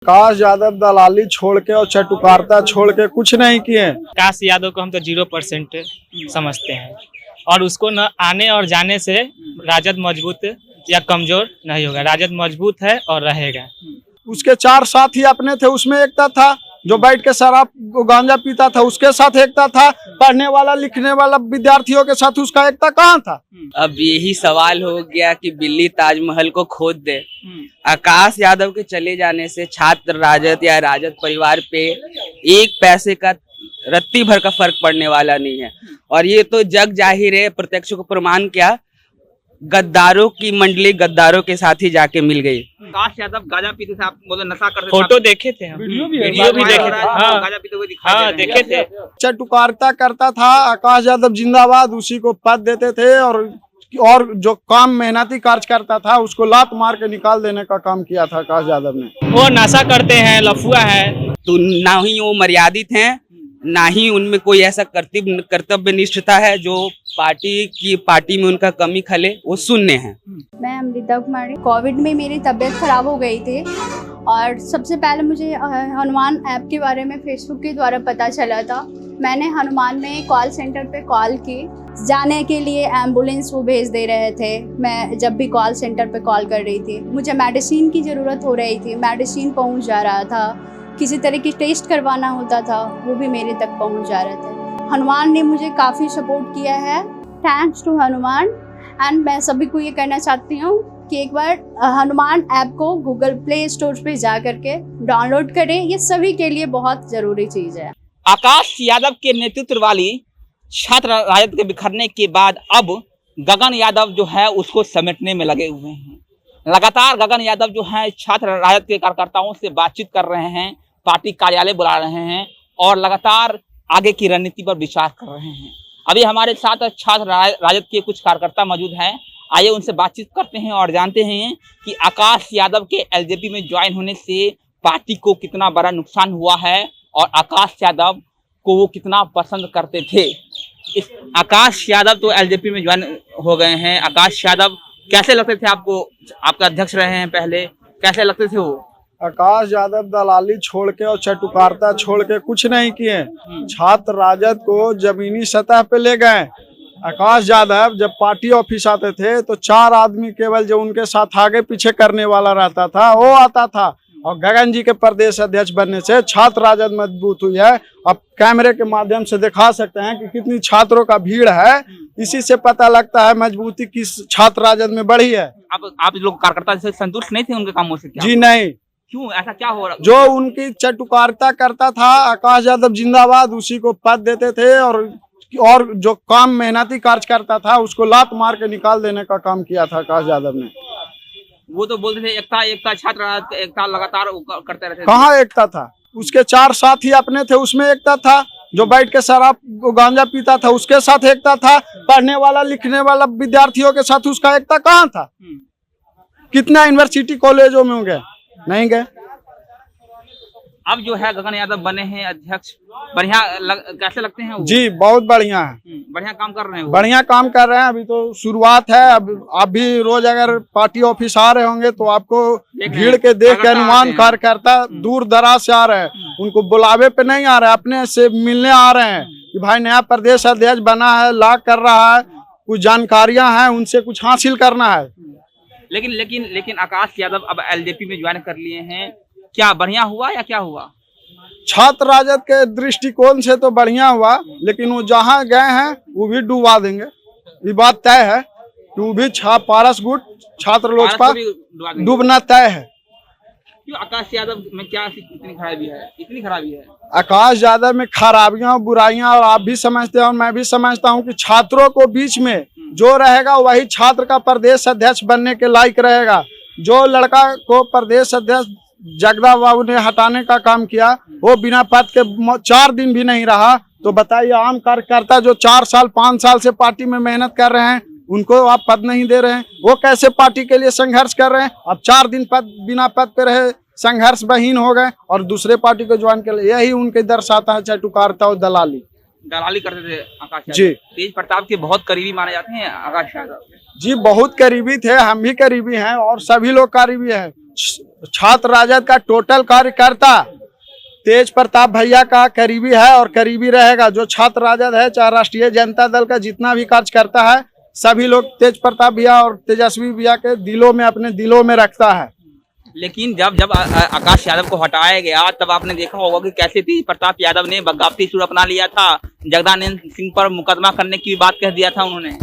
आकाश यादव दलाली छोड़ के और चटुकारिता छोड़ के कुछ नहीं किए। आकाश यादव को हम तो 0% समझते हैं और उसको न आने और जाने से राजद मजबूत या कमजोर नहीं होगा। राजद मजबूत है और रहेगा। उसके 4 साथी अपने थे, उसमें एकता था जो बैठ के शराब गांजा पीता था, उसके साथ एकता था। पढ़ने वाला लिखने वाला विद्यार्थियों के साथ उसका एकता कहाँ था? अब यही सवाल हो गया कि बिल्ली ताजमहल को खोद दे। आकाश यादव के चले जाने से छात्र राजद या राजद परिवार पे एक पैसे का रत्ती भर का फर्क पड़ने वाला नहीं है। और ये तो जग जाहिर है, प्रत्यक्ष को प्रमाण क्या, गद्दारों की मंडली गद्दारों के साथ ही जाके मिल गई। आकाश यादव गांजा पीते थे, आप बोले नशा करते थे। फोटो देखे थे हम, वीडियो भी देखे थे। हाँ, गांजा पीते हुए दिखाई हाँ दे रहे हैं। देखे थे। चटुकारिता करता था आकाश यादव जिंदाबाद, उसी को पद देते थे। और जो काम मेहनती कार्य करता था उसको लात मार के निकाल देने का काम किया था आकाश यादव ने। वो नशा करते हैं, लफुआ है। तो ना ही वो मर्यादित हैं, ना ही उनमें कोई ऐसा कर्तव्य निष्ठता है जो पार्टी में उनका कमी खले वो शून्य है। मैं अमृता कुमारी। कोविड में मेरी तबीयत खराब हो गई थी और सबसे पहले मुझे हनुमान ऐप के बारे में फेसबुक के द्वारा पता चला था। मैंने हनुमान में कॉल सेंटर पे कॉल की, जाने के लिए एम्बुलेंस वो भेज दे रहे थे। मैं जब भी कॉल सेंटर पे कॉल कर रही थी, मुझे मेडिसिन की ज़रूरत हो रही थी, मेडिसिन पहुंच जा रहा था। किसी तरह की टेस्ट करवाना होता था, वो भी मेरे तक पहुंच जा रहे थे। हनुमान ने मुझे काफ़ी सपोर्ट किया है। Thanks to Hanuman. एंड मैं सभी को ये कहना चाहती हूँ कि एक बार हनुमान ऐप को गूगल प्ले स्टोर पे जा करके डाउनलोड करें। ये सभी के लिए बहुत ज़रूरी चीज़ है। आकाश यादव के नेतृत्व वाली छात्र राजद के बिखरने के बाद अब गगन यादव जो है उसको समेटने में लगे हुए हैं। लगातार गगन यादव जो है छात्र राजद के कार्यकर्ताओं से बातचीत कर रहे हैं, पार्टी कार्यालय बुला रहे हैं और लगातार आगे की रणनीति पर विचार कर रहे हैं। अभी हमारे साथ छात्र राजद के कुछ कार्यकर्ता मौजूद हैं। आइए उनसे बातचीत करते हैं और जानते हैं कि आकाश यादव के एलजेपी में ज्वाइन होने से पार्टी को कितना बड़ा नुकसान हुआ है और आकाश यादव को वो कितना पसंद करते थे। इस आकाश यादव तो एलजेपी में ज्वाइन हो गए हैं। आकाश यादव कैसे लगते थे आपको? आपका अध्यक्ष रहे हैं पहले, कैसे लगते थे वो? आकाश यादव दलाली छोड़ के और चटुकारिता छोड़ के कुछ नहीं किए। छात्र राजद को जमीनी सतह पे ले गए। आकाश यादव जब पार्टी ऑफिस आते थे तो 4 आदमी केवल जो उनके साथ आगे पीछे करने वाला रहता था वो आता था। और गगन जी के प्रदेश अध्यक्ष बनने से छात्र राजद मजबूत हुई है। अब कैमरे के माध्यम से दिखा सकते हैं कि कितनी छात्रों का भीड़ है। इसी से पता लगता है मजबूती किस छात्र राजद में बढ़ी है। आप लोग कार्यकर्ता से संतुष्ट नहीं थे उनके कामों से? क्या जी नहीं। क्यों, ऐसा क्या हो रहा? जो उनकी चटुकारिता करता था आकाश यादव जिंदाबाद, उसी को पद देते थे। और जो काम मेहनती कार्य करता था उसको लात मार के निकाल देने का काम किया था आकाश यादव ने। वो तो बोलते थे एकता छात्र राजद एकता लगातार करते रहते थे। कहाँ एकता था? उसके 4 साथी अपने थे, उसमें एकता था। जो बैठ के शराब गांजा पीता था उसके साथ एकता था। पढ़ने वाला लिखने वाला विद्यार्थियों के साथ उसका एकता कहाँ था? कितना यूनिवर्सिटी कॉलेजों में गए? नहीं गए। अब जो है गगन यादव बने हैं अध्यक्ष, बढ़िया कैसे लगते हैं वो? जी बहुत बढ़िया है। बढ़िया काम कर रहे हैं वो। बढ़िया काम कर रहे हैं। अभी तो शुरुआत है। अब आप भी रोज अगर पार्टी ऑफिस आ रहे होंगे तो आपको भीड़ के देख के अनुमान कार्यकर्ता दूर दराज से आ रहे हैं। उनको बुलावे पे नहीं आ रहे, अपने से मिलने आ रहे हैं कि भाई नया प्रदेश अध्यक्ष बना है, ला कर रहा है, कुछ जानकारियां हैं, उनसे कुछ हासिल करना है। लेकिन आकाश यादव अब एलजेपी में ज्वाइन कर लिए हैं। क्या बढ़िया हुआ या क्या हुआ? छात्र राजद के दृष्टिकोण से तो बढ़िया हुआ, लेकिन वो जहाँ गए हैं वो भी डुबा देंगे। ये बात तय है कि वो भी पारस गुट छात्र लोजपा डूबना तय है। क्यों? आकाश यादव में क्या इतनी खराबी है? आकाश यादव में खराबियां बुराइयां और आप भी समझते हैं और मैं भी समझता हूं कि छात्रों को बीच में जो रहेगा वही छात्र का प्रदेश अध्यक्ष बनने के लायक रहेगा। जो लड़का को प्रदेश अध्यक्ष जगदा बाबू ने हटाने का काम किया वो बिना पद के 4 दिन भी नहीं रहा। तो बताइए, आम कार्यकर्ता जो 4 साल 5 साल से पार्टी में मेहनत कर रहे हैं उनको आप पद नहीं दे रहे हैं, वो कैसे पार्टी के लिए संघर्ष कर रहे हैं? अब 4 दिन बिना पद पे रहे, संघर्ष बहीन हो गए और दूसरे पार्टी को ज्वाइन कर लिया। यही उनके दर्शाता है चटुकारिता और दलाली करते थे आकाश यादव। जी तेज प्रताप के बहुत करीबी माने जाते हैं आकाश यादव। जी बहुत करीबी थे, हम भी करीबी हैं और सभी लोग करीबी हैं। छात्र राजद का टोटल कार्यकर्ता तेज प्रताप भैया का करीबी है और करीबी रहेगा। जो छात्र राजद है, चाहे राष्ट्रीय जनता दल का जितना भी कार्यकर्ता है, सभी लोग तेज प्रताप भैया और तेजस्वी भैया के दिलों में, अपने दिलों में रखता है। लेकिन जब आकाश यादव को हटाया गया तब आपने देखा होगा कि कैसे तेज प्रताप यादव ने बगावती सूर अपना लिया था, जगदानंद सिंह पर मुकदमा करने की भी बात कह दिया था उन्होंने।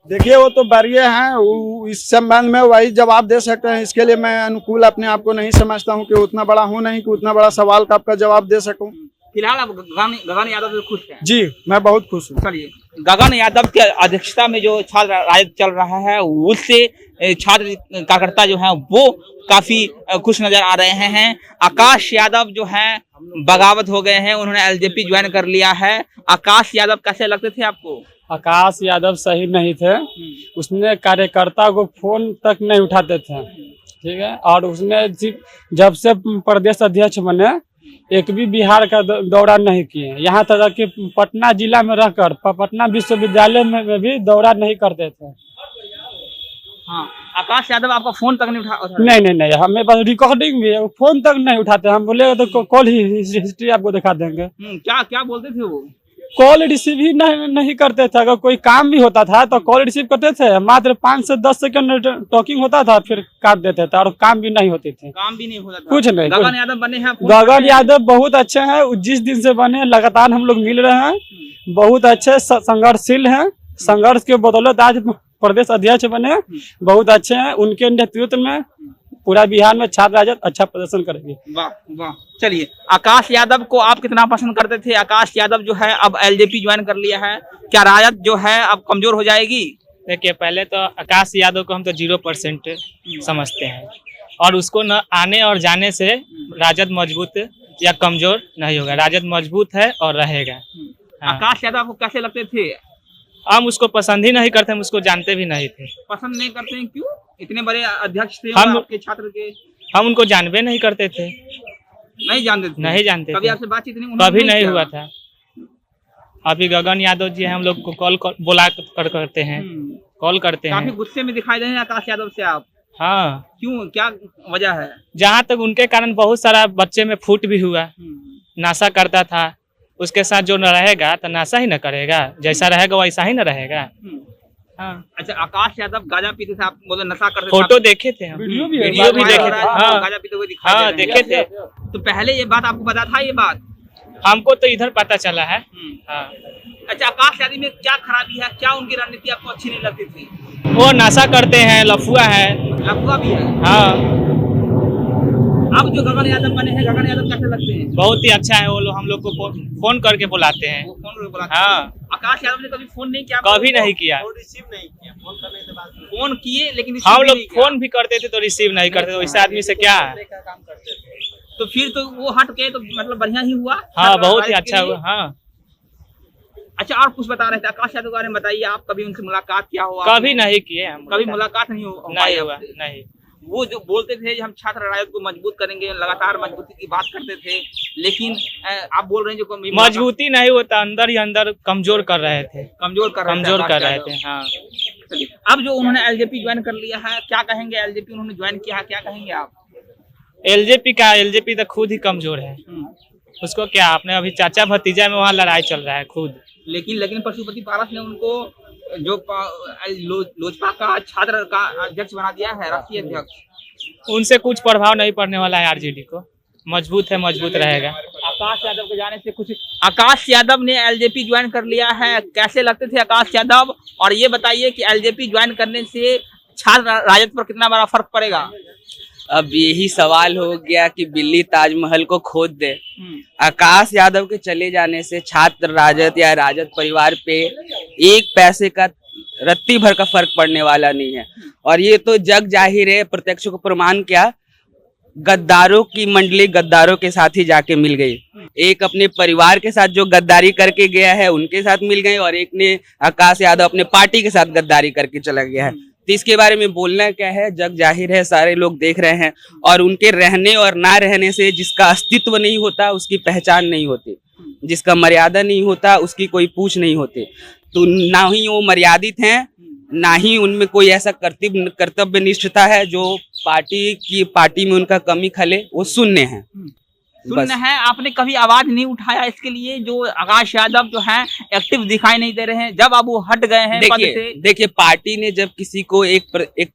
देखिए, वो तो बरिए हैं, इस संबंध में वही जवाब दे सकते हैं। इसके लिए मैं अनुकूल अपने आप को नहीं समझता हूँ कि उतना बड़ा हूँ नहीं कि उतना बड़ा सवाल का आपका जवाब दे सकूं। फिलहाल आप गगन यादव से खुश हैं? जी, मैं बहुत खुश हूँ। चलिए, गगन यादव की अध्यक्षता में जो छात्र राजद चल रहा है उससे छात्र कार्यकर्ता जो है वो काफी खुश नजर आ रहे हैं। आकाश यादव जो है बगावत हो गए हैं, उन्होंने एलजेपी ज्वाइन कर लिया है। आकाश यादव कैसे लगते थे आपको? आकाश यादव सही नहीं थे, उसने कार्यकर्ता को फोन तक नहीं उठाते थे, ठीक है। और उसने जब से प्रदेश अध्यक्ष बने एक भी बिहार का दौरा नहीं किए, यहाँ तक कि पटना जिला में रहकर पटना विश्वविद्यालय में भी दौरा नहीं करते थे। हाँ, आकाश यादव आपका फोन तक नहीं उठा? नहीं, हमें बस रिकॉर्डिंग भी है, फोन तक नहीं उठाते। हम बोले तो कॉल हिस्ट्री आपको दिखा देंगे। क्या बोलते थे वो? कॉल रिसीव ही नहीं करते थे। अगर कोई काम भी होता था तो कॉल रिसीव करते थे, मात्र 5 से 10 सेकंड टॉकिंग होता था, फिर काट देते थे और काम भी नहीं होते थे। काम भी नहीं होता था, कुछ नहीं। गगन यादव बने हैं? गगन यादव बहुत अच्छे हैं, जिस दिन से बने लगातार हम लोग मिल रहे हैं, बहुत अच्छे संघर्षशील हैं। संघर्ष के बदौलत आज प्रदेश अध्यक्ष बने, बहुत अच्छे हैं। उनके नेतृत्व में पूरा बिहार में छात्र राजद अच्छा प्रदर्शन करेंगे। वाह वाह। चलिए, आकाश यादव को आप कितना पसंद करते थे? आकाश यादव जो है अब एलजेपी ज्वाइन कर लिया है, क्या राजद जो है अब कमजोर हो जाएगी? देखिए, पहले तो आकाश यादव को हम तो 0% समझते हैं, और उसको न आने और जाने से राजद मजबूत या कमजोर नहीं होगा। राजद मजबूत है और रहेगा। हाँ। आकाश यादव आपको कैसे लगते थे? हम उसको पसंद ही नहीं करते, हम उसको जानते भी नहीं थे। पसंद नहीं करते हैं? क्यों? इतने बड़े अध्यक्ष थे हम आपके छात्र के। हम उनको जानबे नहीं करते थे। नहीं जानते थे? नहीं जानते कभी थे। आपसे बातचीत कभी नहीं हुआ था। अभी गगन यादव जी हम लोग को कॉल बुला कर करते हैं, कॉल करते काफी हैं। गुस्से में दिखाई दे रहे हैं आकाश यादव से आप। हाँ, क्यों, क्या वजह है? जहाँ तक उनके कारण बहुत सारा बच्चे में फूट भी हुआ। नशा करता था, उसके साथ जो न रहेगा तो नशा ही न करेगा, जैसा रहेगा वैसा ही न रहेगा। हाँ। अच्छा, आकाश यादव गांजा पीते थे, आप बोले नशा करते थे? फोटो देखे थे हम, वीडियो भी देखे थे। हाँ, गांजा पीते हुए दिखाई हाँ, दे रहे हैं। देखे थे। तो पहले ये बात आपको पता था? ये बात हमको तो इधर पता चला है। हाँ। अच्छा, आकाश यादव में क्या खराबी है? क्या उनकी रणनीति आपको अच्छी नहीं लगती थी? वो नशा करते हैं, लफुआ है। लफुआ भी है? हाँ। अब जो गगन यादव बने हैं, गगन यादव कैसे लगते हैं? बहुत ही अच्छा है। वो लोग हम लोग को फोन करके बुलाते हैं। वो फोन पे बुलाते हैं। हाँ। आकाश यादव ने कभी फोन नहीं किया? कभी नहीं किया। रिसीव नहीं किया। फोन करने के बाद फोन किए लेकिन हम लोग फोन भी करते थे तो रिसीव नहीं करते थे। वैसे आदमी से क्या है। तो फिर तो वो हट के तो मतलब बढ़िया ही हुआ। हाँ, बहुत ही अच्छा हुआ। हाँ। अच्छा, और कुछ बता रहे थे आकाश यादव के बारे में, बताइए। आप कभी उनसे मुलाकात किया हो? कभी नहीं किए हम। कभी मुलाकात नहीं नहीं हुआ। नहीं। वो जो बोलते थे हम छात्र राजद को मजबूत करेंगे, लगातार मजबूती की बात करते थे, लेकिन आप बोल रहे हैं जो मजबूती नहीं होता, अंदर ही अंदर कमजोर कर रहे थे। कमजोर कर रहे थे। हाँ। अब जो उन्होंने एलजेपी ज्वाइन कर लिया है, क्या कहेंगे? एलजेपी उन्होंने ज्वाइन किया है, क्या कहेंगे आप? एलजेपी तो खुद ही कमजोर है। उसको क्या, अपने अभी चाचा भतीजा में वहाँ लड़ाई चल रहा है खुद। लेकिन पशुपति पारस ने उनको जो लोजपा का छात्र का अध्यक्ष बना दिया है, राष्ट्रीय अध्यक्ष। उनसे कुछ प्रभाव नहीं पड़ने वाला है। आरजेडी को मजबूत है, मजबूत रहेगा। आकाश यादव के जाने से कुछ। आकाश यादव ने एलजेपी ज्वाइन कर लिया है, कैसे लगते थे आकाश यादव? और ये बताइए कि एलजेपी ज्वाइन करने से छात्र राजद पर कितना बड़ा फर्क पड़ेगा? अब यही सवाल हो गया कि बिल्ली ताजमहल को खोद दे। आकाश यादव के चले जाने से छात्र राजद या राजद परिवार पे एक पैसे का रत्ती भर का फर्क पड़ने वाला नहीं है। और ये तो जग जाहिर है, प्रत्यक्ष को प्रमाण क्या, गद्दारों की मंडली गद्दारों के साथ ही जाके मिल गई। एक अपने परिवार के साथ जो गद्दारी करके गया है उनके साथ मिल गए, और एक ने आकाश यादव अपने पार्टी के साथ गद्दारी करके चला गया है। तो इसके बारे में बोलना क्या है, जग जाहिर है, सारे लोग देख रहे हैं। और उनके रहने और ना रहने से जिसका अस्तित्व नहीं होता उसकी पहचान नहीं होती, जिसका मर्यादा नहीं होता उसकी कोई पूछ नहीं होती। तो ना ही वो मर्यादित हैं ना ही उनमें कोई ऐसा कर्तव्य निष्ठता है जो पार्टी में उनका कमी खले, वो शून्य है। सुन है, आपने कभी आवाज नहीं उठाया इसके लिए? जो आकाश यादव जो है एक्टिव दिखाई नहीं दे रहे हैं, जब अब वो हट गए हैं पद से। देखिए पार्टी ने जब किसी को एक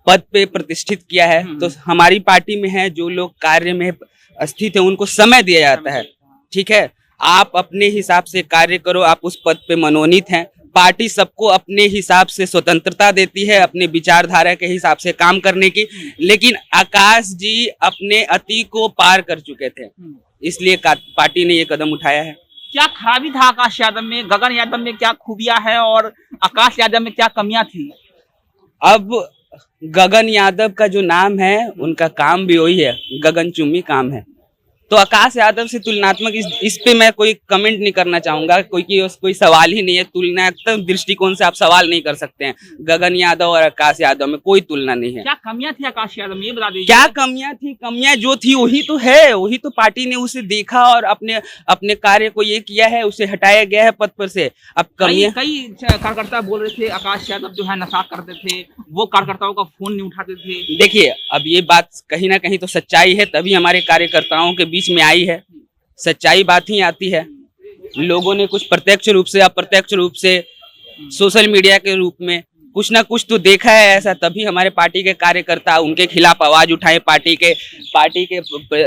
पद पे प्रतिष्ठित किया है तो हमारी पार्टी में है जो लोग कार्य में स्थित है उनको समय दिया जाता है। ठीक है, आप अपने हिसाब से कार्य करो, आप उस पद पे मनोनीत हैं। पार्टी सबको अपने हिसाब से स्वतंत्रता देती है अपने विचारधारा के हिसाब से काम करने की, लेकिन आकाश जी अपने अति को पार कर चुके थे, इसलिए पार्टी ने ये कदम उठाया है। क्या खराबी था आकाश यादव में? गगन यादव में क्या खूबियां है और आकाश यादव में क्या कमियां थी? अब गगन यादव का जो नाम है उनका काम भी वही है, गगनचुम्बी काम है। तो आकाश यादव से तुलनात्मक इस पे मैं कोई कमेंट नहीं करना चाहूंगा, कोई सवाल ही नहीं है। तुलनात्मक दृष्टिकोण से आप सवाल नहीं कर सकते हैं। गगन यादव और आकाश यादव में कोई तुलना नहीं है। क्या कमियां थी आकाश यादव में, ये बता दीजिए। क्या कमियां थी? कमियां जो थी वही तो है, वही तो पार्टी ने उसे देखा और अपने कार्य को ये किया है, उसे हटाया गया है पद पर से। अब कमियां, कई कार्यकर्ता बोल रहे थे आकाश यादव जो है नशा करते थे, वो कार्यकर्ताओं का फोन नहीं उठाते थे। देखिए अब ये बात कहीं ना कहीं तो सच्चाई है, तभी हमारे कार्यकर्ताओं के बीच में आई है। सच्चाई बात ही आती है। लोगों ने कुछ प्रत्यक्ष रूप से अप्रत्यक्ष रूप से सोशल मीडिया के रूप में कुछ ना कुछ तो देखा है ऐसा, तभी हमारे पार्टी के कार्यकर्ता उनके खिलाफ आवाज उठाए। पार्टी के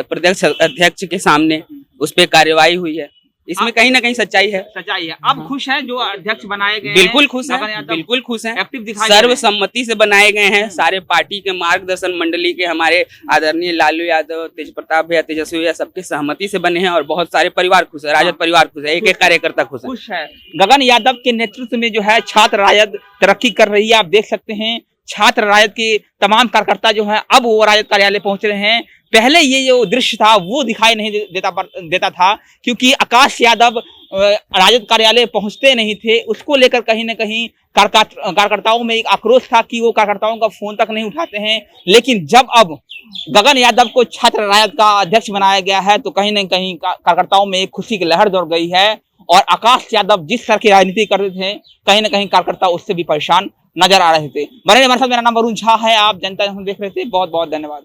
प्रदेश अध्यक्ष के सामने उस पर कार्रवाई हुई है। इसमें कहीं ना कहीं सच्चाई है। अब खुश हैं जो अध्यक्ष बनाए गए? बिल्कुल खुश हैं, बिल्कुल खुश हैं। एक्टिव दिखाई सर्वसम्मति से बनाए गए हैं। सारे पार्टी के मार्गदर्शन मंडली के हमारे आदरणीय लालू यादव, तेज प्रताप भैया, तेजस्वी भैया सबके सहमति से बने हैं और बहुत सारे परिवार खुश है, राजद परिवार खुश है, एक एक कार्यकर्ता खुश है। गगन यादव के नेतृत्व में जो है छात्र राजद तरक्की कर रही है। आप देख सकते हैं छात्र राजद के तमाम कार्यकर्ता जो है अब वो राजद कार्यालय पहुंच रहे हैं। पहले ये जो दृश्य था वो दिखाई नहीं देता था, क्योंकि आकाश यादव राजद कार्यालय पहुंचते नहीं थे। उसको लेकर कहीं ना कहीं कार्यकर्ताओं में एक आक्रोश था कि वो कार्यकर्ताओं का फोन तक नहीं उठाते हैं। लेकिन जब अब गगन यादव को छात्र राजद का अध्यक्ष बनाया गया है तो कहीं ना कहीं कार्यकर्ताओं में एक खुशी की लहर दौड़ गई है। और आकाश यादव जिस तरह की राजनीति कर रहे थे, कहीं ना कहीं कार्यकर्ता उससे भी परेशान नजर आ रहे थे। बने हमारे साथ, मेरा नाम वरुण झा है, आप जनता देख रहे थे। बहुत बहुत धन्यवाद।